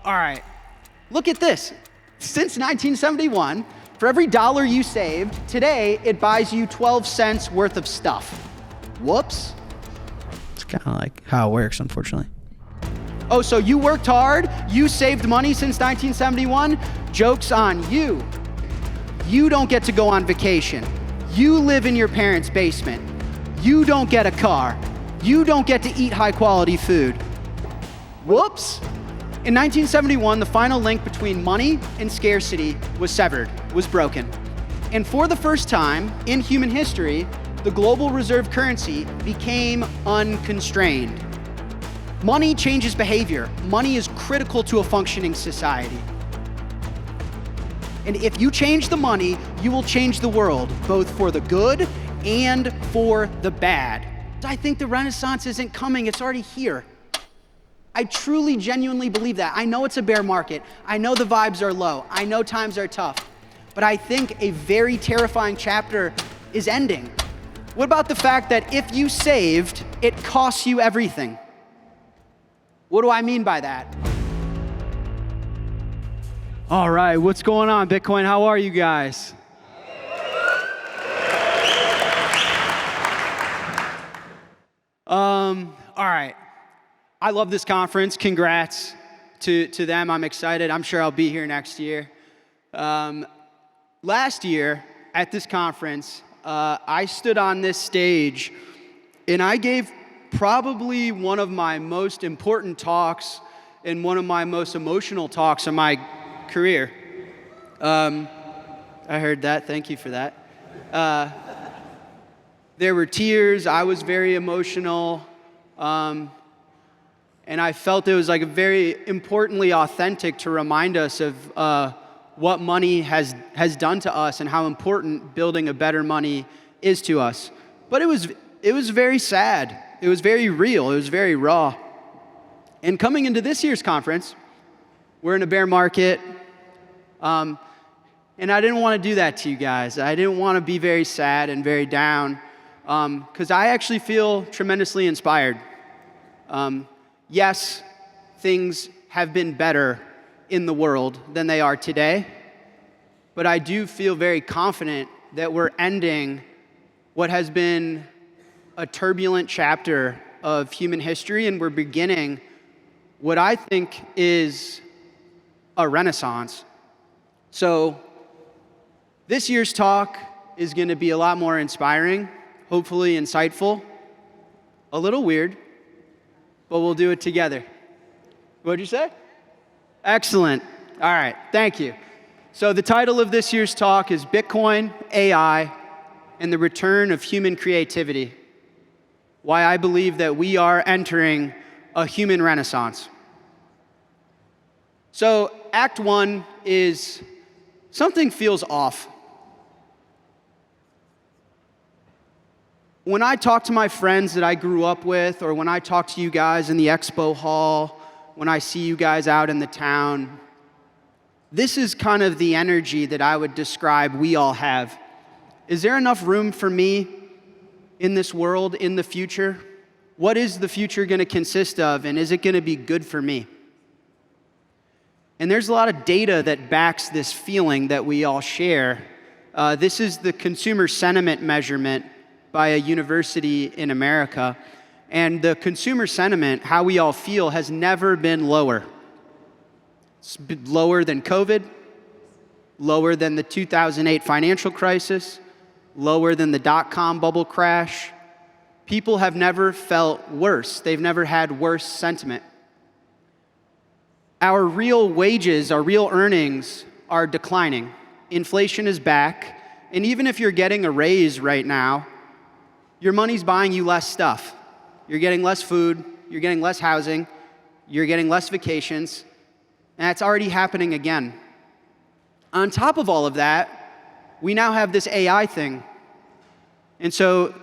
All right, look at this. Since 1971, for every dollar you saved, today it buys you 12 cents worth of stuff. Whoops. It's kind of like how it works, unfortunately. Oh, so you worked hard, you saved money since 1971? Joke's on you. You don't get to go on vacation. You live in your parents' basement. You don't get a car. You don't get to eat high quality food. Whoops. In 1971, the final link between money and scarcity was severed, was broken. And for the first time in human history, the global reserve currency became unconstrained. Money changes behavior. Money is critical to a functioning society. And if you change the money, you will change the world, both for the good and for the bad. I think the Renaissance isn't coming, it's already here. I truly, genuinely believe that. I know it's a bear market. I know the vibes are low. I know times are tough. But I think a very terrifying chapter is ending. What about the fact that if you saved, it costs you everything? What do I mean by that? All right, what's going on, Bitcoin? How are you guys? All right. I love this conference. Congrats to them. I'm excited. I'm sure I'll be here next year. Last year at this conference, I stood on this stage and I gave probably one of my most important talks and one of my most emotional talks of my career. I heard that. Thank you for that. There were tears. I was very emotional. And I felt it was like very importantly authentic to remind us of what money has done to us and how important building a better money is to us. But it was very sad. It was very real. It was very raw. And coming into this year's conference, we're in a bear market. And I didn't want to do that to you guys. I didn't want to be very sad and very down because I actually feel tremendously inspired. Yes, things have been better in the world than they are today, but I do feel very confident that we're ending what has been a turbulent chapter of human history, and we're beginning what I think is a renaissance. So this year's talk is going to be a lot more inspiring, hopefully insightful, a little weird, but we'll do it together. What'd you say? Excellent. All right, thank you. So the title of this year's talk is Bitcoin, AI, and the Return of Human Creativity. Why I believe that we are entering a human renaissance. So Act 1 is something feels off. When I talk to my friends that I grew up with, or when I talk to you guys in the expo hall, when I see you guys out in the town, this is kind of the energy that I would describe we all have. Is there enough room for me in this world, in the future? What is the future going to consist of, and is it going to be good for me? And there's a lot of data that backs this feeling that we all share. This is the consumer sentiment measurement by a university in America. And the consumer sentiment, how we all feel, has never been lower. It's been lower than COVID, lower than the 2008 financial crisis, lower than the dot-com bubble crash. People have never felt worse. They've never had worse sentiment. Our real wages, our real earnings are declining. Inflation is back. And even if you're getting a raise right now, your money's buying you less stuff. You're getting less food, you're getting less housing, you're getting less vacations, and that's already happening again. On top of all of that, we now have this AI thing. And so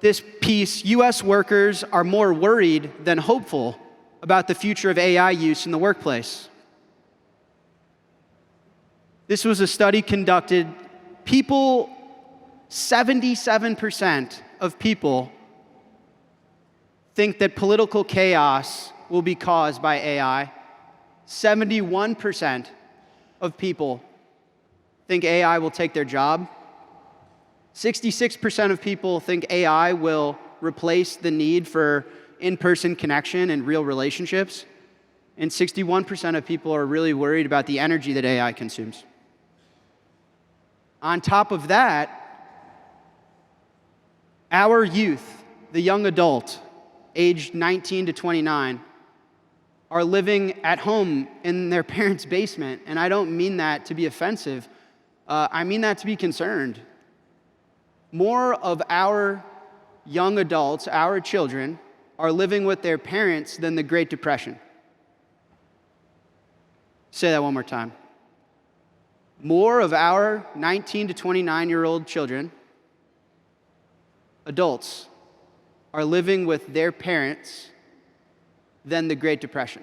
this piece, US workers are more worried than hopeful about the future of AI use in the workplace. This was a study conducted. 77% of people think that political chaos will be caused by AI. 71% of people think AI will take their job. 66% of people think AI will replace the need for in-person connection and real relationships. And 61% of people are really worried about the energy that AI consumes. On top of that, our youth, the young adult, aged 19 to 29, are living at home in their parents' basement. And I don't mean that to be offensive. I mean that to be concerned. More of our young adults, our children, are living with their parents than the Great Depression. Say that one more time. More of our 19 to 29-year-old children, adults, are living with their parents than the Great Depression.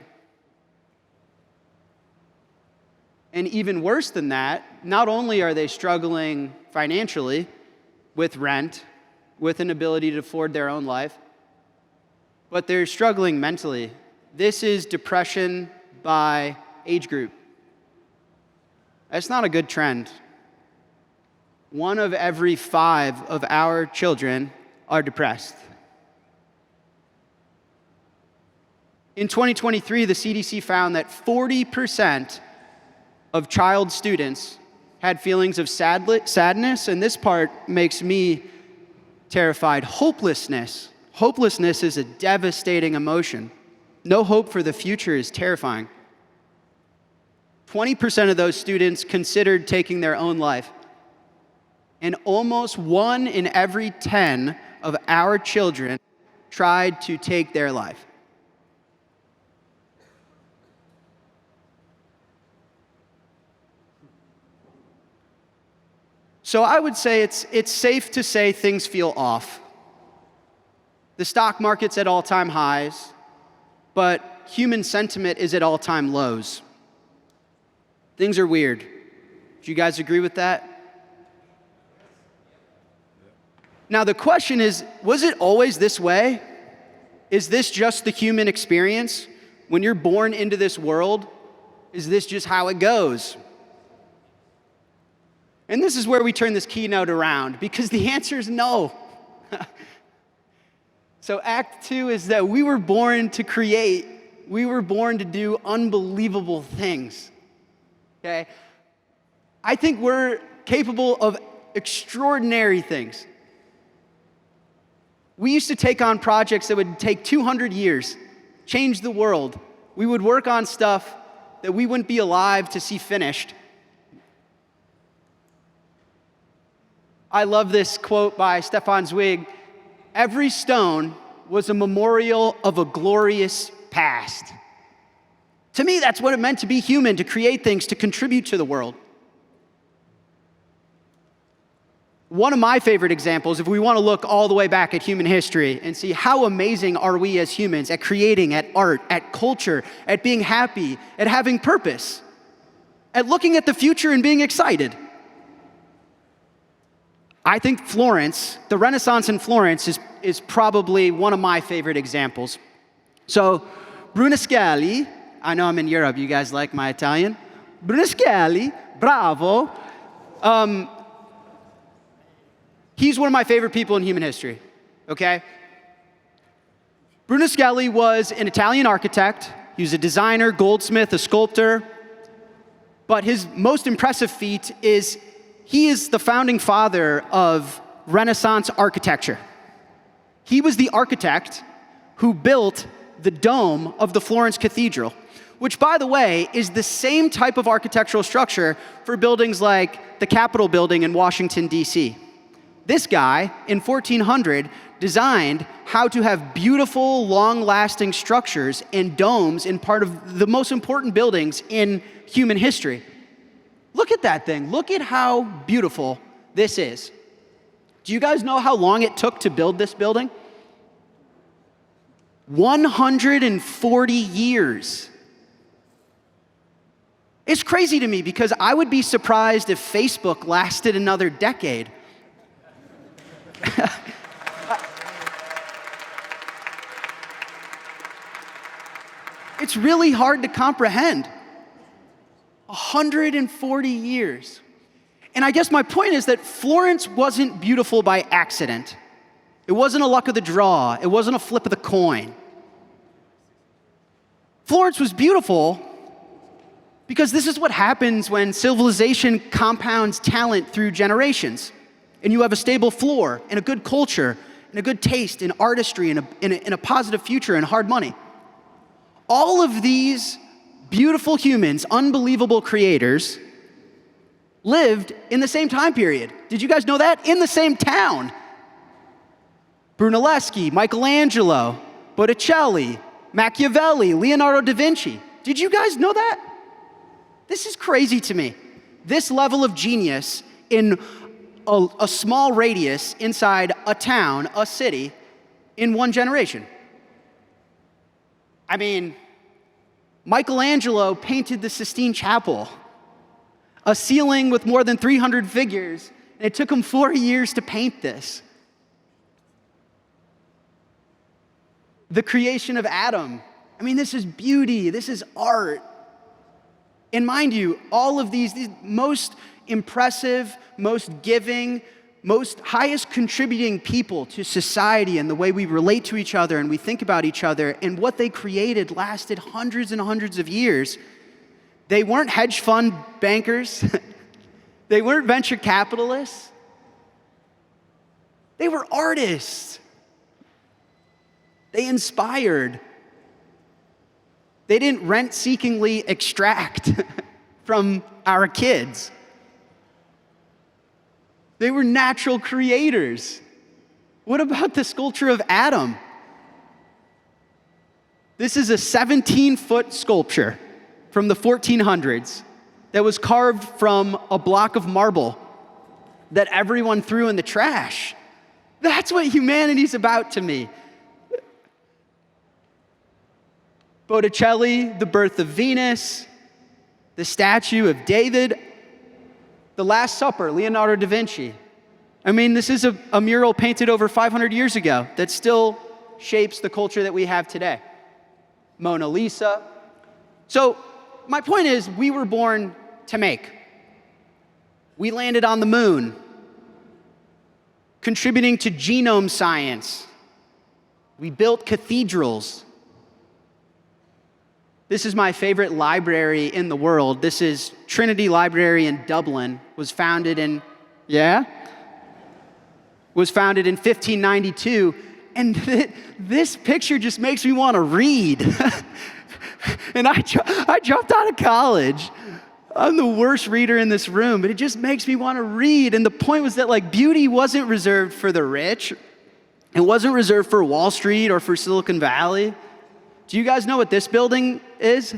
And even worse than that, not only are they struggling financially with rent, with an ability to afford their own life, but they're struggling mentally. This is depression by age group. That's not a good trend. 1 of every 5 of our children are depressed. In 2023, the CDC found that 40% of child students had feelings of sadness, and this part makes me terrified. Hopelessness. Hopelessness is a devastating emotion. No hope for the future is terrifying. 20% of those students considered taking their own life. And almost 1 in every 10 of our children tried to take their life. So I would say it's safe to say things feel off. The stock market's at all-time highs, but human sentiment is at all-time lows. Things are weird. Do you guys agree with that? Now the question is, was it always this way? Is this just the human experience? When you're born into this world, is this just how it goes? And this is where we turn this keynote around, because the answer is no. So Act 2 is that we were born to create. We were born to do unbelievable things. Okay? I think we're capable of extraordinary things. We used to take on projects that would take 200 years, change the world. We would work on stuff that we wouldn't be alive to see finished. I love this quote by Stefan Zweig. Every stone was a memorial of a glorious past. To me, that's what it meant to be human, to create things, to contribute to the world. One of my favorite examples, if we want to look all the way back at human history and see how amazing are we as humans at creating, at art, at culture, at being happy, at having purpose, at looking at the future and being excited. I think Florence, the Renaissance in Florence, is probably one of my favorite examples. So Brunelleschi, I know I'm in Europe, you guys like my Italian. Brunelleschi, bravo. He's one of my favorite people in human history, okay? Brunelleschi was an Italian architect. He was a designer, goldsmith, a sculptor. But his most impressive feat is he is the founding father of Renaissance architecture. He was the architect who built the dome of the Florence Cathedral, which, by the way, is the same type of architectural structure for buildings like the Capitol building in Washington, D.C. This guy, in 1400, designed how to have beautiful, long-lasting structures and domes in part of the most important buildings in human history. Look at that thing. Look at how beautiful this is. Do you guys know how long it took to build this building? 140 years. It's crazy to me because I would be surprised if Facebook lasted another decade. It's really hard to comprehend. 140 years. And I guess my point is that Florence wasn't beautiful by accident. It wasn't a luck of the draw. It wasn't a flip of the coin. Florence was beautiful because this is what happens when civilization compounds talent through generations. And you have a stable floor and a good culture and a good taste and artistry and a positive future and hard money. All of these beautiful humans, unbelievable creators, lived in the same time period. Did you guys know that? In the same town. Brunelleschi, Michelangelo, Botticelli, Machiavelli, Leonardo da Vinci. Did you guys know that? This is crazy to me. This level of genius in a small radius inside a town, a city, in one generation. I mean, Michelangelo painted the Sistine Chapel, a ceiling with more than 300 figures, and it took him 4 years to paint this. The creation of Adam. I mean, this is beauty, this is art. And mind you, all of these most impressive, most giving, most highest contributing people to society and the way we relate to each other and we think about each other and what they created lasted hundreds and hundreds of years. They weren't hedge fund bankers. They weren't venture capitalists. They were artists. They inspired. They didn't rent-seekingly extract from our kids. They were natural creators. What about the sculpture of Adam? This is a 17-foot sculpture from the 1400s that was carved from a block of marble that everyone threw in the trash. That's what humanity's about to me. Botticelli, The Birth of Venus, the statue of David, The Last Supper, Leonardo da Vinci. I mean, this is a mural painted over 500 years ago that still shapes the culture that we have today. Mona Lisa. So my point is, we were born to make. We landed on the moon, contributing to genome science. We built cathedrals. This is my favorite library in the world. This is Trinity Library in Dublin. Was founded in 1592. And this picture just makes me want to read. And I dropped out of college. I'm the worst reader in this room, but it just makes me want to read. And the point was that like beauty wasn't reserved for the rich. It wasn't reserved for Wall Street or for Silicon Valley. Do you guys know what this building is?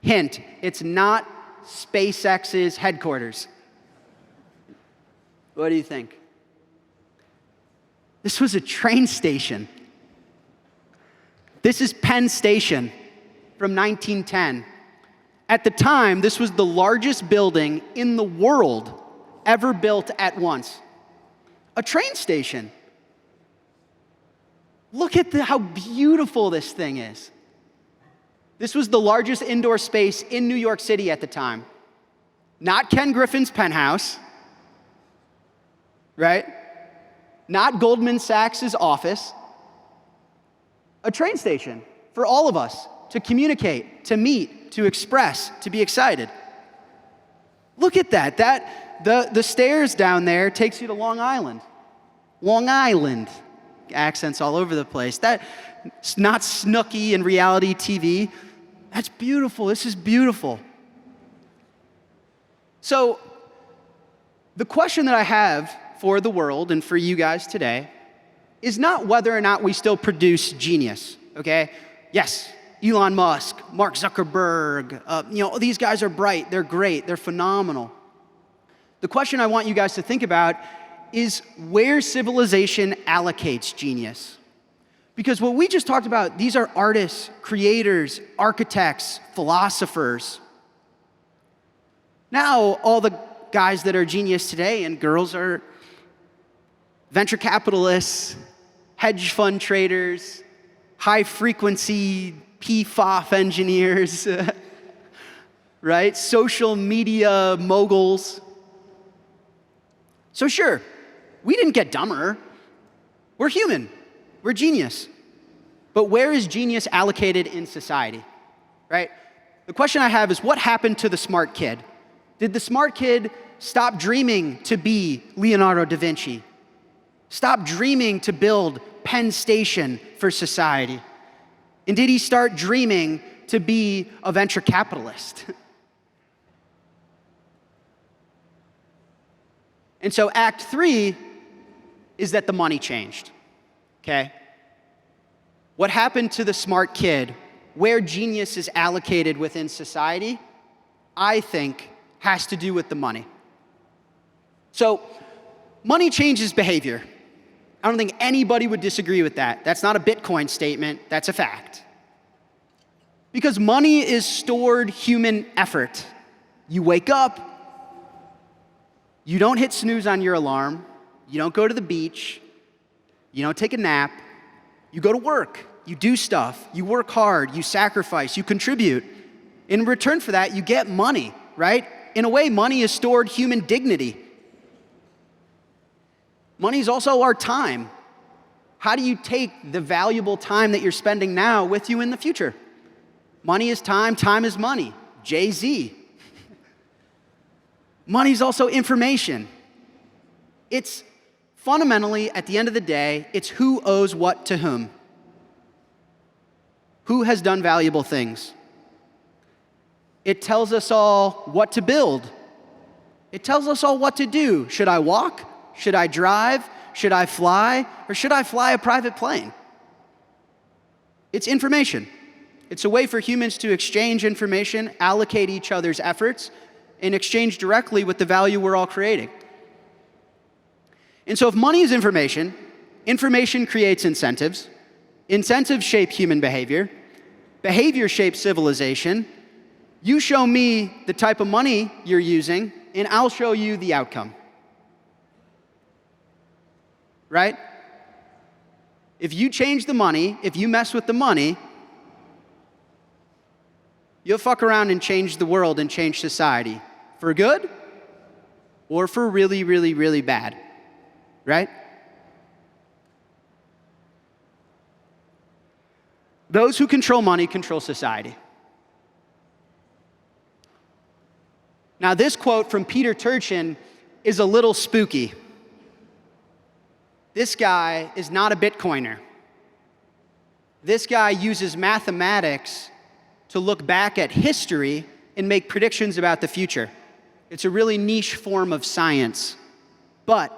Hint, it's not SpaceX's headquarters. What do you think? This was a train station. This is Penn Station from 1910. At the time, this was the largest building in the world ever built at once. A train station. Look at how beautiful this thing is. This was the largest indoor space in New York City at the time. Not Ken Griffin's penthouse, right? Not Goldman Sachs' office. A train station for all of us to communicate, to meet, to express, to be excited. Look at that. The stairs down there takes you to Long Island. Long Island. Accents all over the place. That's not Snooki and reality TV. That's beautiful. This is beautiful. So the question that I have for the world and for you guys today is not whether or not we still produce genius, okay? Yes, Elon Musk, Mark Zuckerberg, these guys are bright, they're great, they're phenomenal. The question I want you guys to think about is where civilization allocates genius. Because what we just talked about, these are artists, creators, architects, philosophers. Now, all the guys that are genius today and girls are venture capitalists, hedge fund traders, high frequency PFOF engineers, right? Social media moguls. So sure, we didn't get dumber. We're human. We're genius. But where is genius allocated in society, right? The question I have is, what happened to the smart kid? Did the smart kid stop dreaming to be Leonardo da Vinci? Stop dreaming to build Penn Station for society? And did he start dreaming to be a venture capitalist? And so Act 3 is that the money changed, okay? What happened to the smart kid, where genius is allocated within society, I think has to do with the money. So money changes behavior. I don't think anybody would disagree with that. That's not a Bitcoin statement, that's a fact. Because money is stored human effort. You wake up, you don't hit snooze on your alarm, you don't go to the beach, you don't take a nap, you go to work, you do stuff, you work hard, you sacrifice, you contribute. In return for that, you get money, right? In a way, money is stored human dignity. Money is also our time. How do you take the valuable time that you're spending now with you in the future? Money is time, time is money. Jay-Z. Money is also information. It's fundamentally, at the end of the day, it's who owes what to whom. Who has done valuable things? It tells us all what to build. It tells us all what to do. Should I walk? Should I drive? Should I fly? Or should I fly a private plane? It's information. It's a way for humans to exchange information, allocate each other's efforts, and exchange directly with the value we're all creating. And so if money is information, information creates incentives. Incentives shape human behavior. Behavior shapes civilization. You show me the type of money you're using, and I'll show you the outcome. Right? If you change the money, if you mess with the money, you'll fuck around and change the world and change society. For good or for really, really, really bad. Right? Those who control money control society. Now, this quote from Peter Turchin is a little spooky. This guy is not a Bitcoiner. This guy uses mathematics to look back at history and make predictions about the future. It's a really niche form of science. But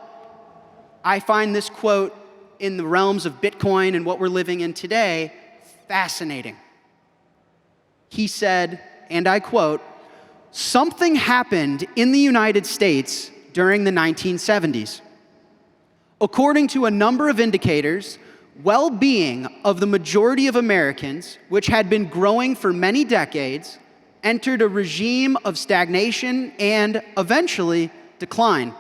I find this quote in the realms of Bitcoin and what we're living in today fascinating. He said, and I quote, "Something happened in the United States during the 1970s. According to a number of indicators, well-being of the majority of Americans, which had been growing for many decades, entered a regime of stagnation and eventually decline.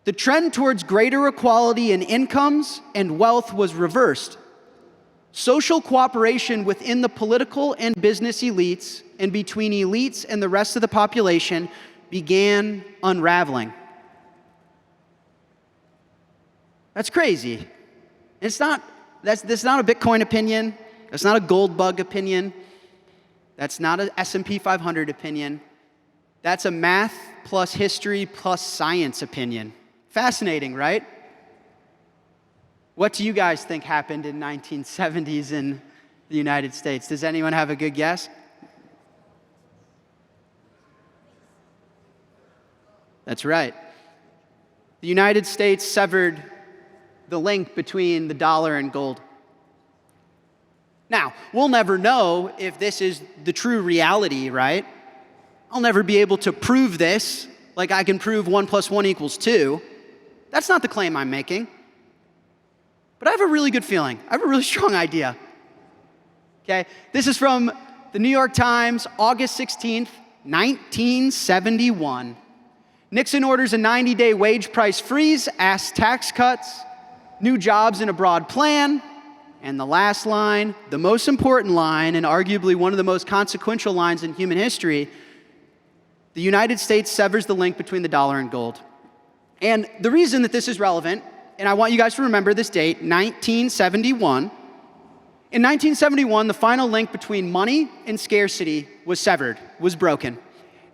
The trend towards greater equality in incomes and wealth was reversed. Social cooperation within the political and business elites and between elites and the rest of the population began unraveling." That's crazy. That's not a Bitcoin opinion. That's not a gold bug opinion. That's not an S&P 500 opinion. That's a math plus history plus science opinion. Fascinating, right? What do you guys think happened in 1970s in the United States? Does anyone have a good guess? That's right. The United States severed the link between the dollar and gold. Now, we'll never know if this is the true reality, right? I'll never be able to prove this, like I can prove 1 + 1 = 2. That's not the claim I'm making. But I have a really good feeling. I have a really strong idea. Okay? This is from the New York Times, August 16th, 1971. Nixon orders a 90-day wage price freeze, asks tax cuts, new jobs in a broad plan. And the last line, the most important line, and arguably one of the most consequential lines in human history, the United States severs the link between the dollar and gold. And the reason that this is relevant, and I want you guys to remember this date, 1971. In 1971, the final link between money and scarcity was severed, was broken.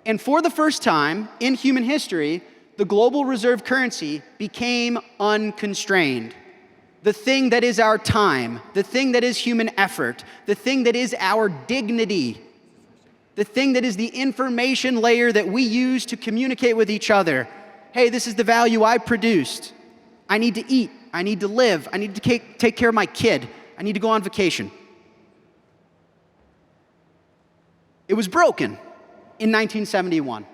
And for the first time in human history, the global reserve currency became unconstrained. The thing that is our time, the thing that is human effort, the thing that is our dignity, the thing that is the information layer that we use to communicate with each other. Hey, this is the value I produced. I need to eat. I need to live. I need to take care of my kid. I need to go on vacation. It was broken in 1971.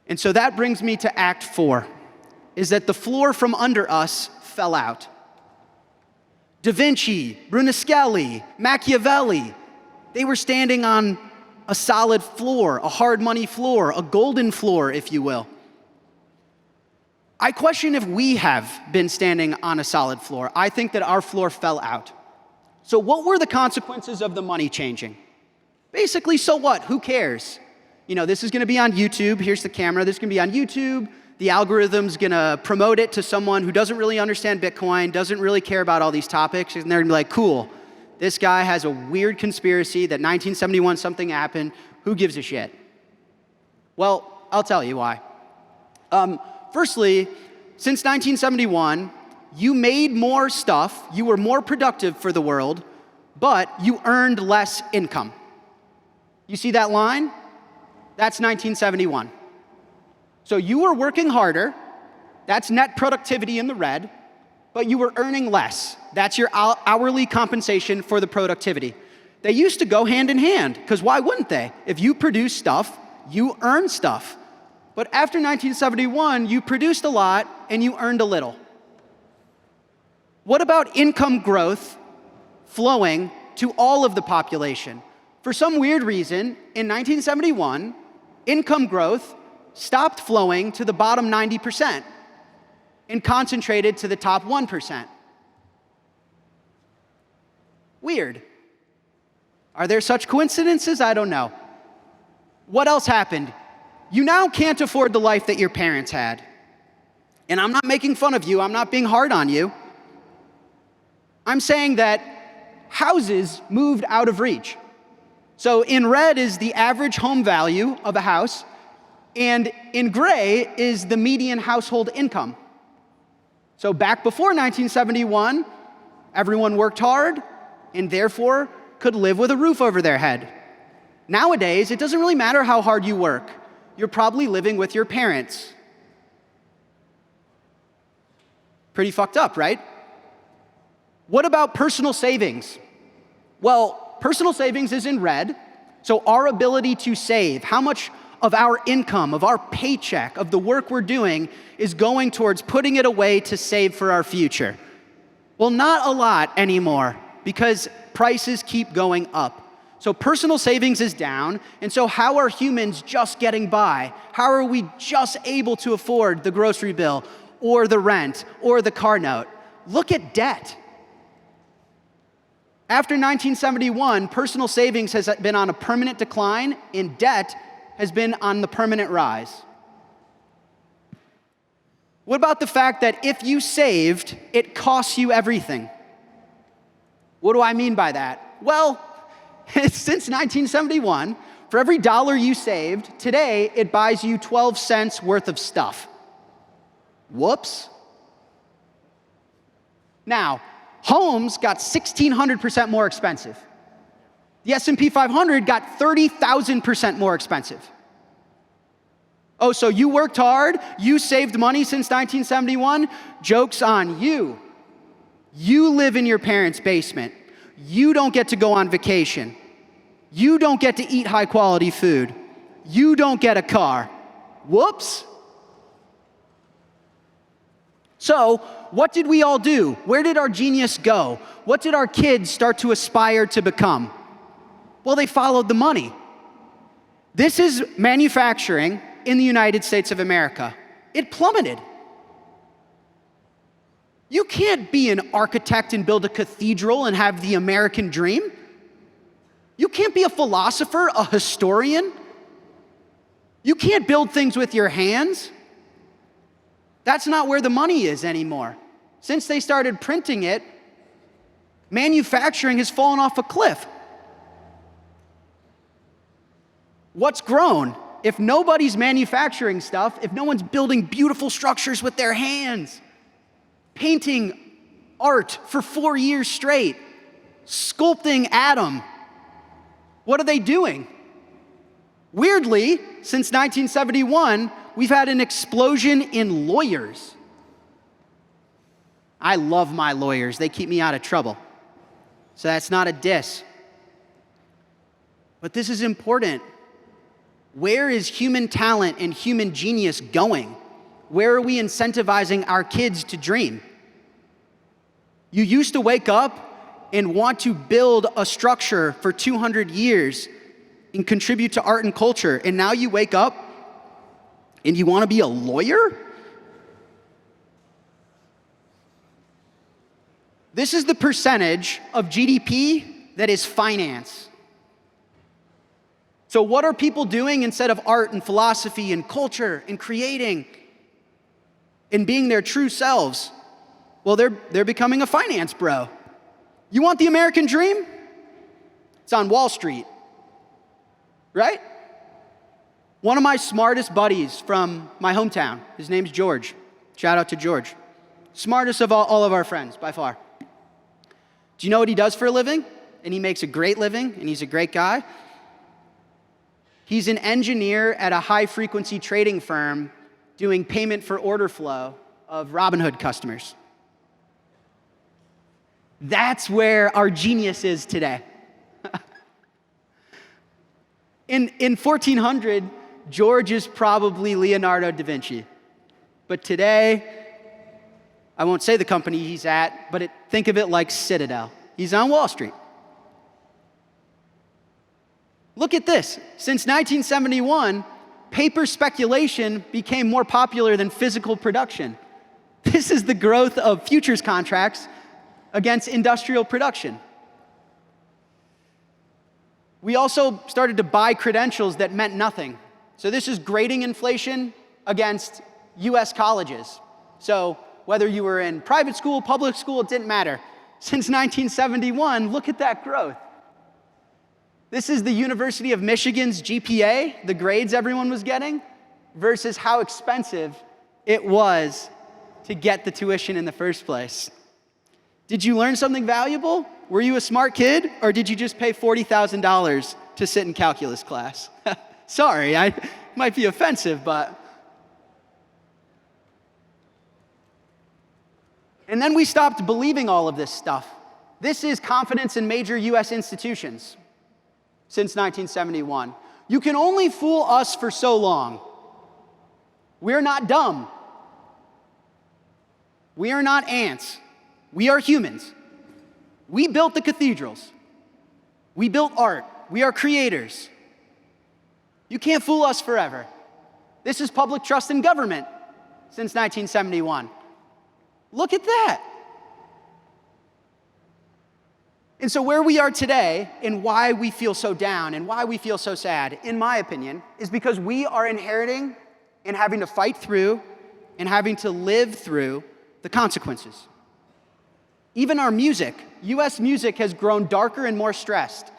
And so that brings me to Act 4, is that the floor from under us fell out. Da Vinci, Brunelleschi, Machiavelli, they were standing on a solid floor, a hard money floor, a golden floor, if you will. I question if we have been standing on a solid floor. I think that our floor fell out. So what were the consequences of the money changing? Basically, so what? Who cares? You know, this is going to be on YouTube. Here's the camera. This is going to be on YouTube. The algorithm's going to promote it to someone who doesn't really understand Bitcoin, doesn't really care about all these topics, and they're going to be like, cool, this guy has a weird conspiracy that 1971 something happened. Who gives a shit? Well, I'll tell you why. Firstly, since 1971, you made more stuff, you were more productive for the world, but you earned less income. You see that line? That's 1971. So you were working harder, that's net productivity in the red, but you were earning less. That's your hourly compensation for the productivity. They used to go hand in hand, because why wouldn't they? If you produce stuff, you earn stuff. But after 1971, you produced a lot and you earned a little. What about income growth flowing to all of the population? For some weird reason, in 1971, income growth stopped flowing to the bottom 90% and concentrated to the top 1%. Weird. Are there such coincidences? I don't know. What else happened? You now can't afford the life that your parents had. And I'm not making fun of you. I'm not being hard on you. I'm saying that houses moved out of reach. So in red is the average home value of a house, and in gray is the median household income. So back before 1971, everyone worked hard and therefore could live with a roof over their head. Nowadays, it doesn't really matter how hard you work. You're probably living with your parents. Pretty fucked up, right? What about personal savings? Well, personal savings is in red, so our ability to save, how much of our income, of our paycheck, of the work we're doing is going towards putting it away to save for our future. Well, not a lot anymore because prices keep going up. So personal savings is down, and so how are humans just getting by? How are we just able to afford the grocery bill or the rent or the car note? Look at debt. After 1971, personal savings has been on a permanent decline, and debt has been on the permanent rise. What about the fact that if you saved, it costs you everything? What do I mean by that? Well, since 1971, for every dollar you saved, today it buys you 12 cents worth of stuff. Whoops. Now, homes got 1,600% more expensive. The S&P 500 got 30,000% more expensive. Oh, so you worked hard, you saved money since 1971? Joke's on you. You live in your parents' basement. You don't get to go on vacation. You don't get to eat high-quality food. You don't get a car. Whoops. So, what did we all do? Where did our genius go? What did our kids start to aspire to become? Well, they followed the money. This is manufacturing in the United States of America. It plummeted. You can't be an architect and build a cathedral and have the American dream. You can't be a philosopher, a historian. You can't build things with your hands. That's not where the money is anymore. Since they started printing it, manufacturing has fallen off a cliff. What's grown? If nobody's manufacturing stuff, if no one's building beautiful structures with their hands, painting art for 4 years straight, sculpting Adam, what are they doing? Weirdly, since 1971, we've had an explosion in lawyers. I love my lawyers. They keep me out of trouble. So that's not a diss. But this is important. Where is human talent and human genius going? Where are we incentivizing our kids to dream? You used to wake up and want to build a structure for 200 years and contribute to art and culture, and now you wake up and you want to be a lawyer? This is the percentage of GDP that is finance. So what are people doing instead of art and philosophy and culture and creating and being their true selves? Well, they're becoming a finance bro. You want the American dream? It's on Wall Street, right? One of my smartest buddies from my hometown, his name's George. Shout out to George. Smartest of all of our friends, by far. Do you know what he does for a living? And he makes a great living, and he's a great guy. He's an engineer at a high-frequency trading firm doing payment for order flow of Robinhood customers. That's where our genius is today. In 1400, George is probably Leonardo da Vinci. But today, I won't say the company he's at, but think of it like Citadel. He's on Wall Street. Look at this. Since 1971, paper speculation became more popular than physical production. This is the growth of futures contracts against industrial production. We also started to buy credentials that meant nothing. So this is grading inflation against US colleges. So whether you were in private school, public school, it didn't matter. Since 1971, look at that growth. This is the University of Michigan's GPA, the grades everyone was getting, versus how expensive it was to get the tuition in the first place. Did you learn something valuable? Were you a smart kid, or did you just pay $40,000 to sit in calculus class? Sorry, I might be offensive, but... And then we stopped believing all of this stuff. This is confidence in major US institutions since 1971. You can only fool us for so long. We're not dumb. We are not ants. We are humans. We built the cathedrals. We built art. We are creators. You can't fool us forever. This is public trust in government since 1971. Look at that. And so where we are today and why we feel so down and why we feel so sad, in my opinion, is because we are inheriting and having to fight through and having to live through the consequences. Even our music, US music has grown darker and more stressed.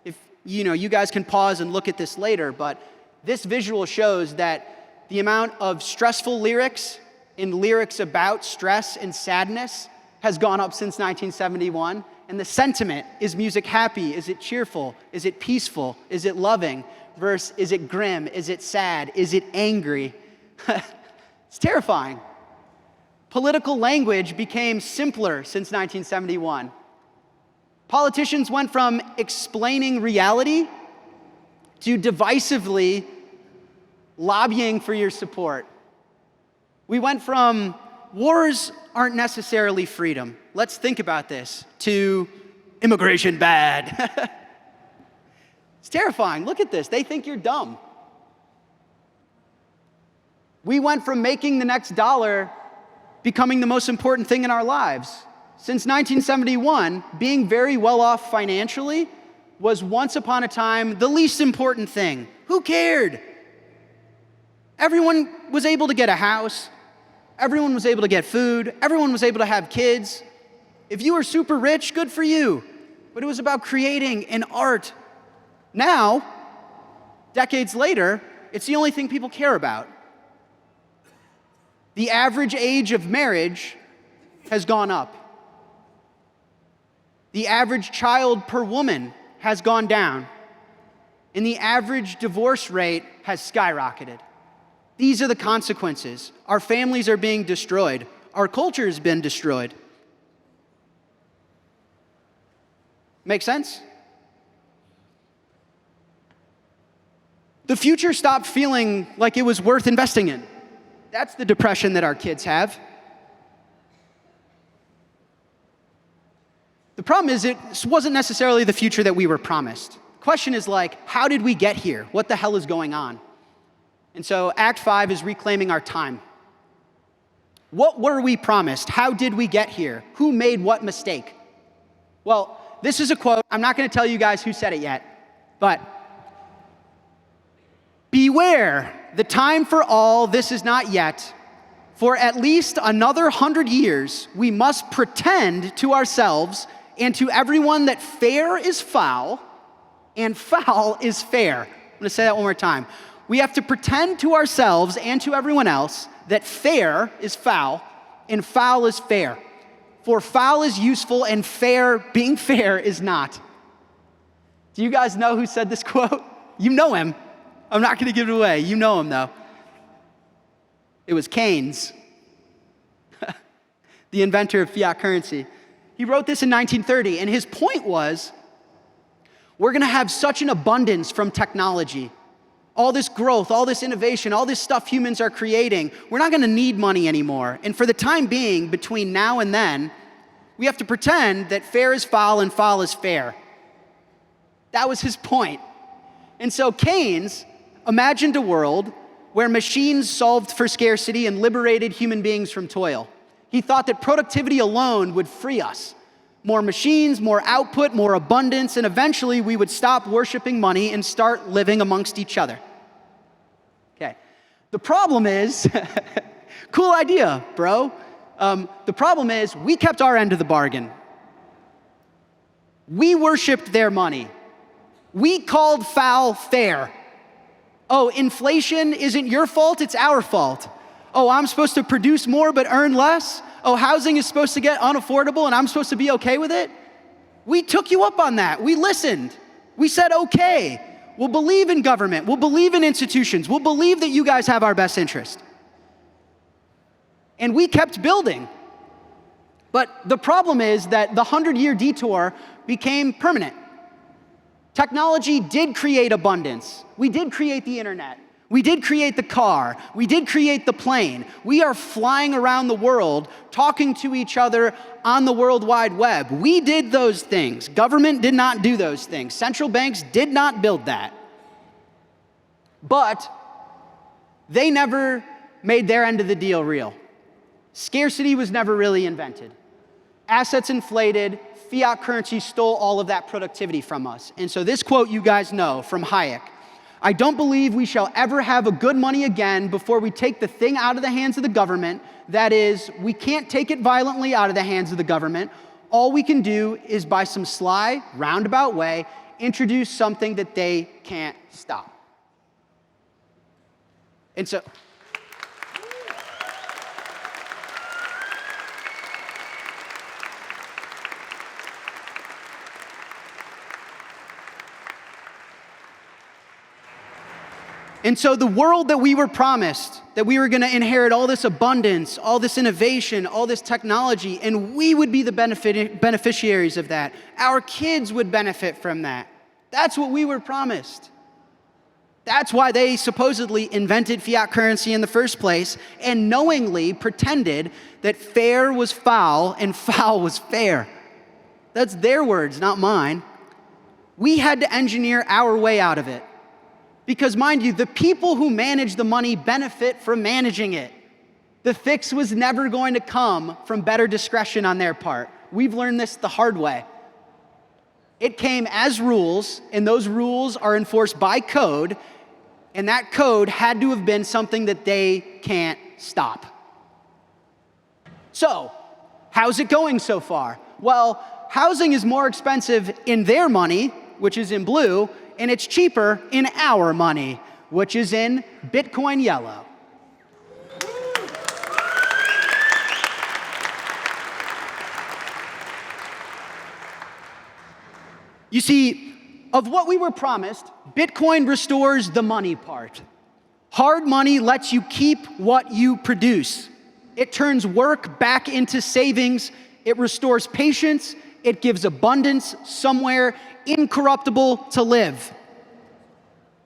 If you guys can pause and look at this later, but this visual shows that the amount of stressful lyrics and lyrics about stress and sadness has gone up since 1971. And the sentiment, is music happy? Is it cheerful? Is it peaceful? Is it loving? Versus, is it grim? Is it sad? Is it angry? It's terrifying. Political language became simpler since 1971. Politicians went from explaining reality to divisively lobbying for your support. We went from wars aren't necessarily freedom. Let's think about this, to immigration bad. It's terrifying. Look at this. They think you're dumb. We went from making the next dollar becoming the most important thing in our lives. Since 1971, being very well off financially was once upon a time the least important thing. Who cared? Everyone was able to get a house. Everyone was able to get food. Everyone was able to have kids. If you were super rich, good for you. But it was about creating an art. Now, decades later, it's the only thing people care about. The average age of marriage has gone up. The average child per woman has gone down. And the average divorce rate has skyrocketed. These are the consequences. Our families are being destroyed. Our culture has been destroyed. Make sense? The future stopped feeling like it was worth investing in. That's the depression that our kids have. The problem is it wasn't necessarily the future that we were promised. The question is like, how did we get here? What the hell is going on? And so Act 5 is reclaiming our time. What were we promised? How did we get here? Who made what mistake? Well, this is a quote. I'm not going to tell you guys who said it yet, but beware, the time for all this is not yet. For at least another 100 years, we must pretend to ourselves and to everyone that fair is foul and foul is fair. I'm going to say that one more time. We have to pretend to ourselves and to everyone else that fair is foul and foul is fair. For foul is useful and fair, being fair, is not. Do you guys know who said this quote? You know him. I'm not going to give it away. You know him, though. It was Keynes, the inventor of fiat currency. He wrote this in 1930, and his point was, we're going to have such an abundance from technology. All this growth, all this innovation, all this stuff humans are creating, we're not going to need money anymore. And for the time being, between now and then, we have to pretend that fair is foul and foul is fair. That was his point. And so Keynes imagined a world where machines solved for scarcity and liberated human beings from toil. He thought that productivity alone would free us. More machines, more output, more abundance, and eventually we would stop worshiping money and start living amongst each other. Okay. The problem is, cool idea, bro. The problem is we kept our end of the bargain. We worshiped their money. We called foul fair. Oh, inflation isn't your fault, it's our fault. Oh, I'm supposed to produce more but earn less? Oh, housing is supposed to get unaffordable and I'm supposed to be okay with it? We took you up on that. We listened. We said, okay, we'll believe in government. We'll believe in institutions. We'll believe that you guys have our best interest. And we kept building. But the problem is that the 100-year detour became permanent. Technology did create abundance. We did create the internet. We did create the car. We did create the plane. We are flying around the world, talking to each other on the World Wide Web. We did those things. Government did not do those things. Central banks did not build that. But they never made their end of the deal real. Scarcity was never really invented. Assets inflated. Fiat currency stole all of that productivity from us. And so this quote you guys know from Hayek, I don't believe we shall ever have a good money again before we take the thing out of the hands of the government. That is, we can't take it violently out of the hands of the government. All we can do is by some sly, roundabout way, introduce something that they can't stop. And so, the world that we were promised, that we were going to inherit all this abundance, all this innovation, all this technology, and we would be the beneficiaries of that. Our kids would benefit from that. That's what we were promised. That's why they supposedly invented fiat currency in the first place and knowingly pretended that fair was foul and foul was fair. That's their words, not mine. We had to engineer our way out of it. Because mind you, the people who manage the money benefit from managing it. The fix was never going to come from better discretion on their part. We've learned this the hard way. It came as rules, and those rules are enforced by code, and that code had to have been something that they can't stop. So, how's it going so far? Well, housing is more expensive in their money, which is in blue, and it's cheaper in our money, which is in Bitcoin yellow. You see, of what we were promised, Bitcoin restores the money part. Hard money lets you keep what you produce. It turns work back into savings. It restores patience. It gives abundance somewhere incorruptible to live.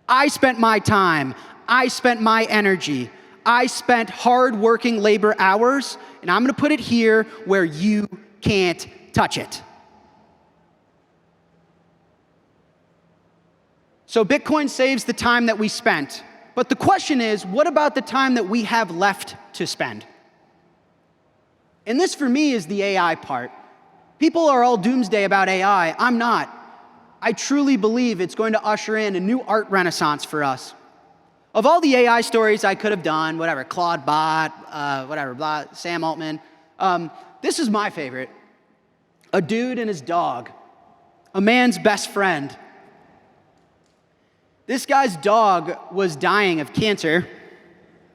I spent my time. I spent my energy. I spent hard-working labor hours, and I'm going to put it here where you can't touch it. So Bitcoin saves the time that we spent. But the question is, what about the time that we have left to spend? And this, for me, is the AI part. People are all doomsday about AI. I'm not. I truly believe it's going to usher in a new art renaissance for us. Of all the AI stories I could have done, whatever, Claude Bot, whatever, blah, Sam Altman, this is my favorite. A dude and his dog, a man's best friend. This guy's dog was dying of cancer,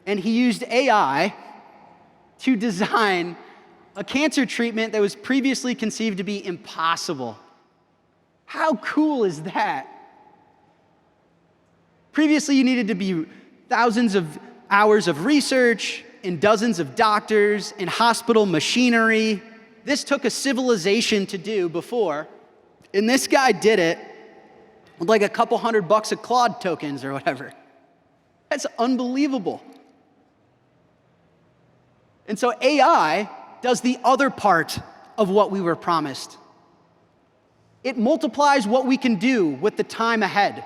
and he used AI to design a cancer treatment that was previously conceived to be impossible. How cool is that? Previously, you needed to be thousands of hours of research and dozens of doctors and hospital machinery. This took a civilization to do before, and this guy did it with like a couple $100 of Claude tokens or whatever. That's unbelievable. And so AI does the other part of what we were promised. It multiplies what we can do with the time ahead.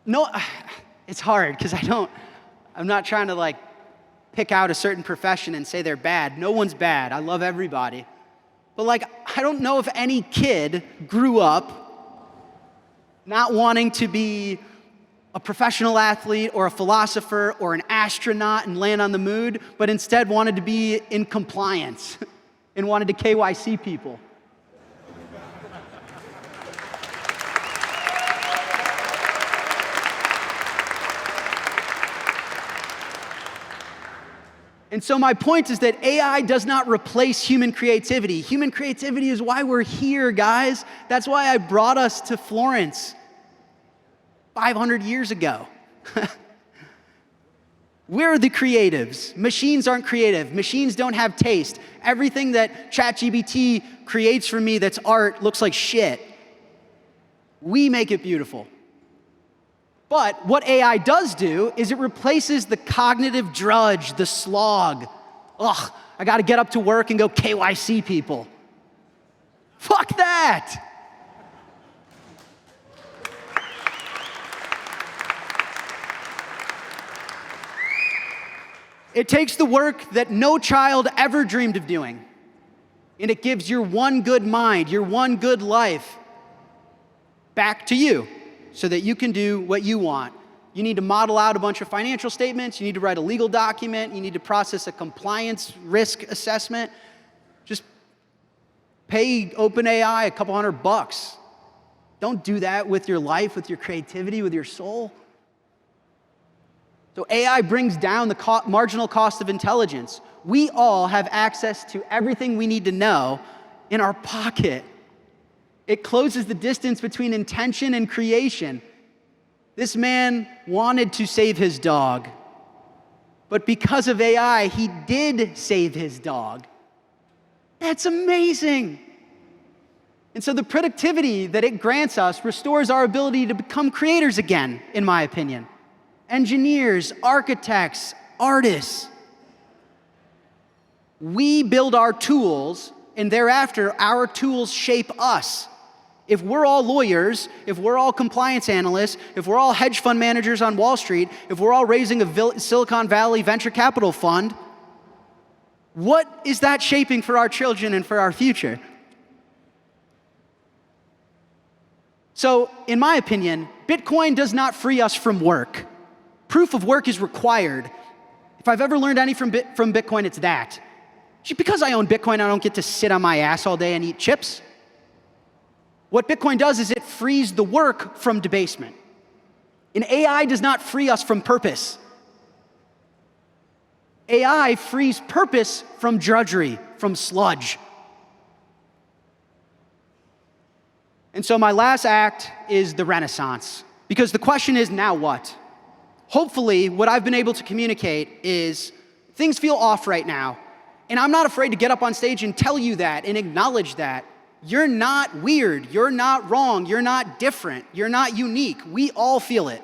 No, it's hard because I'm not trying to like pick out a certain profession and say they're bad. No one's bad. I love everybody. But like, I don't know if any kid grew up not wanting to be a professional athlete or a philosopher or an astronaut and land on the moon, but instead wanted to be in compliance and wanted to KYC people. And so my point is that AI does not replace human creativity. Human creativity is why we're here, guys. That's why I brought us to Florence 500 years ago. We're the creatives. Machines aren't creative. Machines don't have taste. Everything that ChatGPT creates for me that's art looks like shit. We make it beautiful. But what AI does do is it replaces the cognitive drudge, the slog. Ugh, I gotta get up to work and go KYC people. Fuck that! It takes the work that no child ever dreamed of doing, and it gives your one good mind, your one good life back to you so that you can do what you want. You need to model out a bunch of financial statements, you need to write a legal document, you need to process a compliance risk assessment. Just pay OpenAI a couple $100. Don't do that with your life, with your creativity, with your soul. So AI brings down the marginal cost of intelligence. We all have access to everything we need to know in our pocket. It closes the distance between intention and creation. This man wanted to save his dog, but because of AI, he did save his dog. That's amazing. And so the productivity that it grants us restores our ability to become creators again, in my opinion. Engineers, architects, artists. We build our tools, and thereafter, our tools shape us. If we're all lawyers, if we're all compliance analysts, if we're all hedge fund managers on Wall Street, if we're all raising a Silicon Valley venture capital fund, what is that shaping for our children and for our future? So, in my opinion, Bitcoin does not free us from work. Proof of work is required. If I've ever learned any from Bitcoin, it's that. Just because I own Bitcoin, I don't get to sit on my ass all day and eat chips. What Bitcoin does is it frees the work from debasement. And AI does not free us from purpose. AI frees purpose from drudgery, from sludge. And so my last act is the Renaissance. Because the question is, now what? Hopefully, what I've been able to communicate is things feel off right now. And I'm not afraid to get up on stage and tell you that and acknowledge that. You're not weird. You're not wrong. You're not different. You're not unique. We all feel it.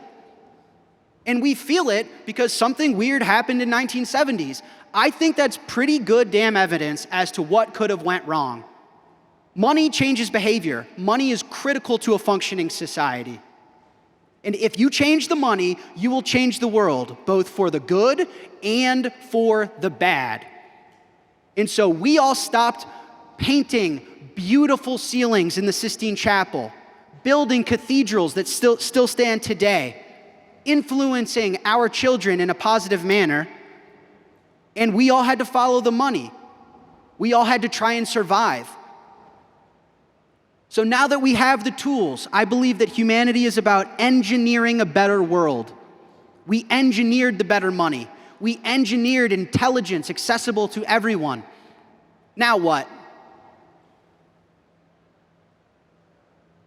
And we feel it because something weird happened in 1970s. I think that's pretty good damn evidence as to what could have went wrong. Money changes behavior. Money is critical to a functioning society. And if you change the money, you will change the world, both for the good and for the bad. And so we all stopped painting beautiful ceilings in the Sistine Chapel, building cathedrals that still stand today, influencing our children in a positive manner, and we all had to follow the money. We all had to try and survive. So now that we have the tools, I believe that humanity is about engineering a better world. We engineered the better money. We engineered intelligence accessible to everyone. Now what?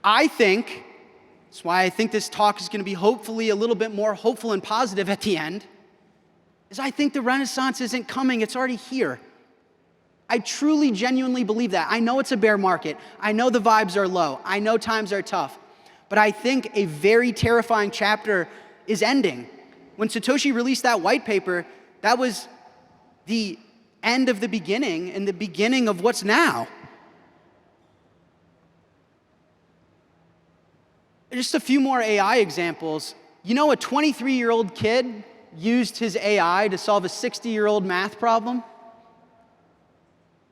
I think, that's why I think this talk is going to be hopefully a little bit more hopeful and positive at the end, is I think the Renaissance isn't coming, it's already here. I truly, genuinely believe that. I know it's a bear market. I know the vibes are low. I know times are tough. But I think a very terrifying chapter is ending. When Satoshi released that white paper, that was the end of the beginning and the beginning of what's now. Just a few more AI examples. You know, a 23-year-old kid used his AI to solve a 60-year-old math problem?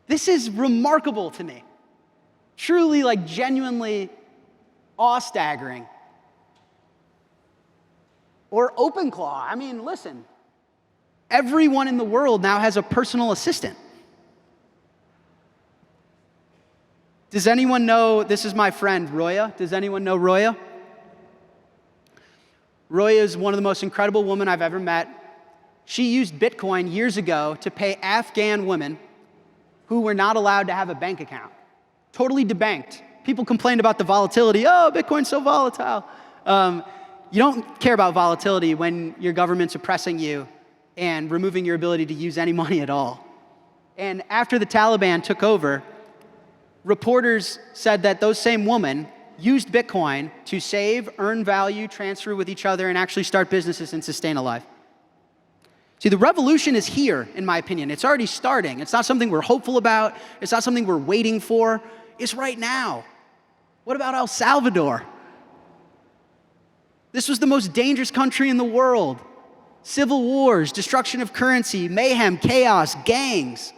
This is remarkable to me. Truly, like, genuinely awe-staggering. Or OpenClaw. I mean, listen. Everyone in the world now has a personal assistant. Does anyone know, this is my friend, Roya. Does anyone know Roya? Roya is one of the most incredible women I've ever met. She used Bitcoin years ago to pay Afghan women who were not allowed to have a bank account. Totally debanked. People complained about the volatility. Oh, Bitcoin's so volatile. You don't care about volatility when your government's oppressing you and removing your ability to use any money at all. And after the Taliban took over, reporters said that those same women used Bitcoin to save, earn value, transfer with each other, and actually start businesses and sustain a life. See, the revolution is here, in my opinion. It's already starting. It's not something we're hopeful about. It's not something we're waiting for. It's right now. What about El Salvador? This was the most dangerous country in the world. Civil wars, destruction of currency, mayhem, chaos, gangs.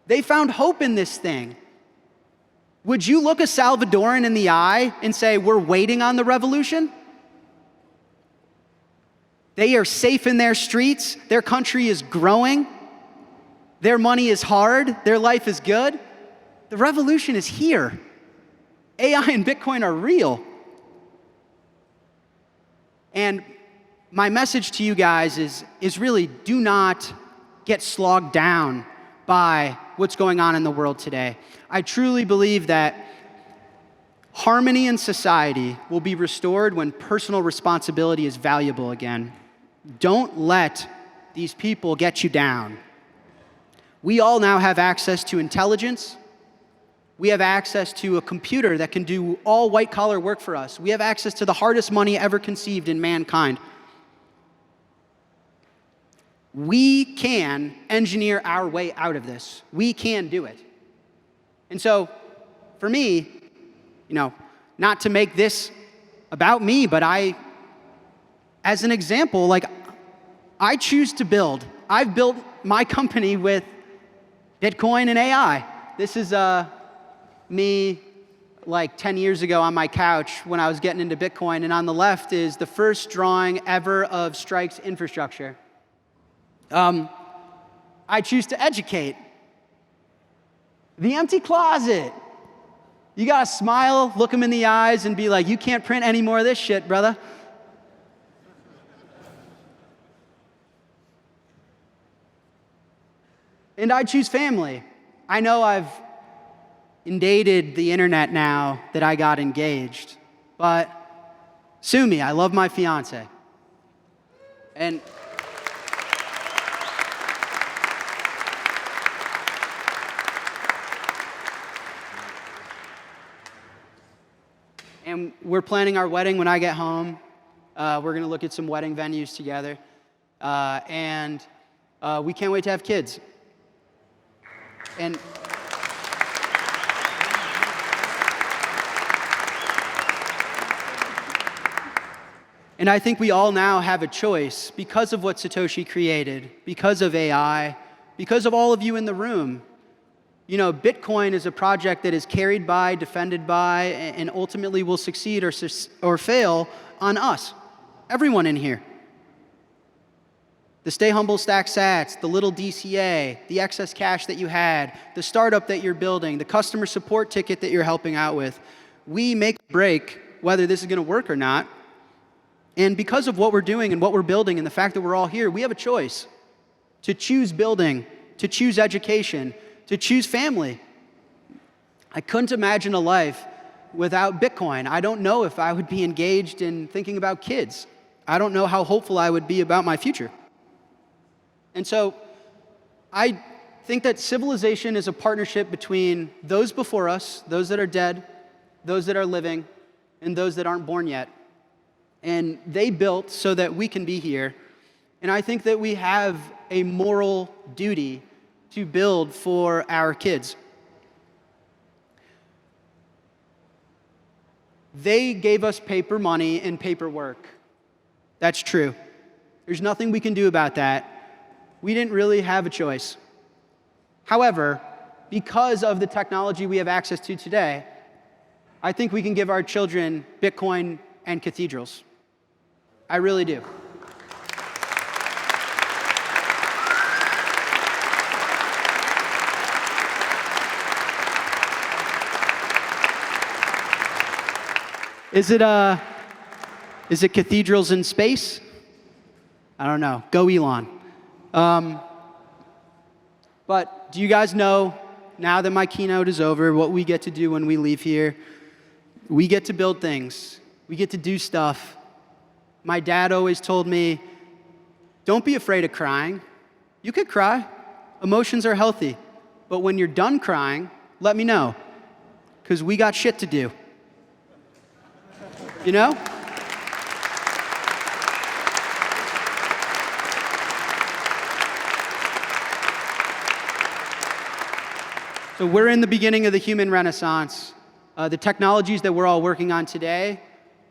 They found hope in this thing. Would you look a Salvadoran in the eye and say, we're waiting on the revolution? They are safe in their streets. Their country is growing. Their money is hard. Their life is good. The revolution is here. AI and Bitcoin are real. And my message to you guys is really, do not get slogged down by what's going on in the world today. I truly believe that harmony in society will be restored when personal responsibility is valuable again. Don't let these people get you down. We all now have access to intelligence. We have access to a computer that can do all white-collar work for us. We have access to the hardest money ever conceived in mankind. We can engineer our way out of this. We can do it. And so, for me, not to make this about me, but as an example, like, I choose to build. I've built my company with Bitcoin and AI. This is me like 10 years ago on my couch when I was getting into Bitcoin, and on the left is the first drawing ever of Strike's infrastructure. I choose to educate. The empty closet. You gotta smile, look them in the eyes, and be like, you can't print any more of this shit, brother. And I choose family. I know I've inundated the internet now that I got engaged, but sue me, I love my fiance. And we're planning our wedding when I get home. We're gonna look at some wedding venues together. And we can't wait to have kids. And I think we all now have a choice because of what Satoshi created, because of AI, because of all of you in the room. Bitcoin is a project that is carried by, defended by, and ultimately will succeed or fail on us, everyone in here. The Stay Humble Stack Sats, the little DCA, the excess cash that you had, the startup that you're building, the customer support ticket that you're helping out with. We make or break whether this is going to work or not. And because of what we're doing and what we're building and the fact that we're all here, we have a choice to choose building, to choose education, to choose family. I couldn't imagine a life without Bitcoin. I don't know if I would be engaged in thinking about kids. I don't know how hopeful I would be about my future. And so I think that civilization is a partnership between those before us, those that are dead, those that are living, and those that aren't born yet. And they built so that we can be here. And I think that we have a moral duty to build for our kids. They gave us paper money and paperwork. That's true. There's nothing we can do about that. We didn't really have a choice. However, because of the technology we have access to today, I think we can give our children Bitcoin and cathedrals. I really do. Is it cathedrals in space? I don't know. Go Elon. But do you guys know, now that my keynote is over, what we get to do when we leave here? We get to build things. We get to do stuff. My dad always told me, don't be afraid of crying. You could cry. Emotions are healthy. But when you're done crying, let me know, because we got shit to do. You know? So we're in the beginning of the human renaissance. The technologies that we're all working on today,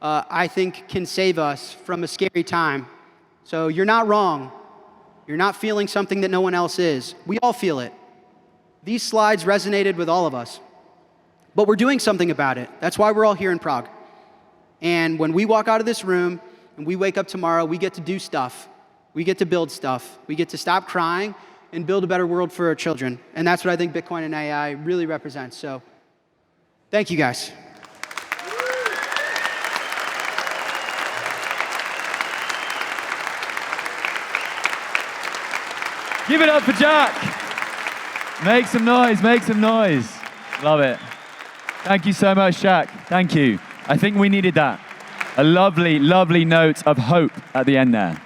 I think can save us from a scary time. So you're not wrong. You're not feeling something that no one else is. We all feel it. These slides resonated with all of us. But we're doing something about it. That's why we're all here in Prague. And when we walk out of this room and we wake up tomorrow, we get to do stuff. We get to build stuff. We get to stop crying and build a better world for our children. And that's what I think Bitcoin and AI really represents. So thank you, guys. Give it up for Jack. Make some noise, make some noise. Love it. Thank you so much, Jack. Thank you. I think we needed that. A lovely, lovely note of hope at the end there.